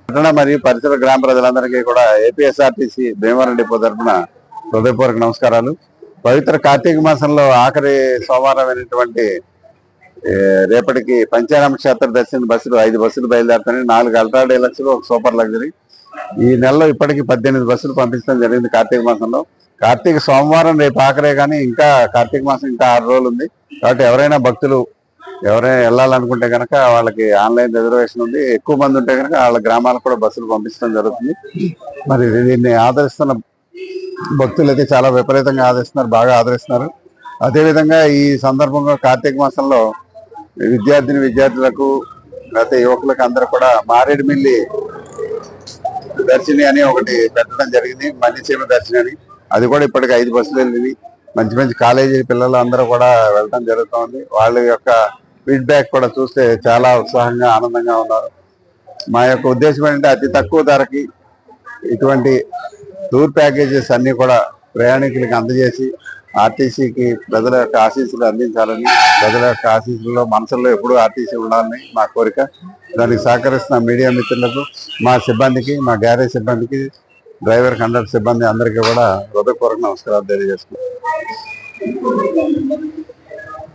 పట్టణ మరియు పరిసర గ్రామ ప్రజలందరికీ కూడా ఏపీఎస్ఆర్టీసీ భీమవరం డిపో తరఫున హృదయపూర్వక నమస్కారాలు. పవిత్ర కార్తీక మాసంలో ఆఖరి సోమవారం అయినటువంటి రేపటికి పంచారామ క్షేత్ర దర్శన బస్సులు 5 బస్సులు బయలుదేరుతాయి. 4 అల్ట్రా డీలక్స్, ఒక సూపర్ లగ్జరీ. ఈ నెలలో ఇప్పటికీ 18 బస్సులు పంపించడం జరిగింది. కార్తీక మాసంలో కార్తీక సోమవారం రేపు ఆఖరే, కానీ ఇంకా కార్తీక మాసం ఇంకా 6 రోజులు ఉంది. కాబట్టి ఎవరైనా భక్తులు ఎవరైనా వెళ్ళాలనుకుంటే కనుక వాళ్ళకి ఆన్లైన్ రిజర్వేషన్ ఉంది. ఎక్కువ మంది ఉంటే కనుక వాళ్ళ గ్రామాలకు కూడా బస్సులు పంపించడం జరుగుతుంది. మరి దీన్ని ఆదరిస్తున్న భక్తులు అయితే చాలా విపరీతంగా ఆదరిస్తున్నారు, బాగా ఆదరిస్తున్నారు. అదేవిధంగా ఈ సందర్భంగా కార్తీక మాసంలో విద్యార్థులకు లేకపోతే యువకులకు అందరూ కూడా మారేడుమిల్లి దర్శిని అని ఒకటి పెట్టడం జరిగింది, మన్యసీమ దర్శిని అని. అది కూడా ఇప్పటికి 5 బస్సులు వెళ్ళింది. మంచి మంచి కాలేజీ పిల్లలు అందరూ కూడా వెళ్ళడం జరుగుతుంది. వాళ్ళ యొక్క ఫీడ్బ్యాక్ కూడా చూస్తే చాలా ఉత్సాహంగా ఆనందంగా ఉన్నారు. మా యొక్క ఉద్దేశం ఏంటంటే అతి తక్కువ ధరకి ఇటువంటి టూర్ ప్యాకేజెస్ అన్ని కూడా ప్రయాణికులకి అందజేసి ఆర్టీసీకి ప్రజల యొక్క ఆశీస్సులు అందించాలని, ప్రజల యొక్క ఆశీస్సుల్లో మనసుల్లో ఎప్పుడూ ఆర్టీసీ ఉండాలని మా కోరిక. దానికి సహకరిస్తున్న మీడియా మిత్రులకు, మా సిబ్బందికి, మా గ్యారేజ్ సిబ్బందికి, డ్రైవర్ కండక్టర్ సిబ్బంది అందరికీ కూడా హృదయపూర్వక నమస్కారాలు తెలియజేస్తున్నాను.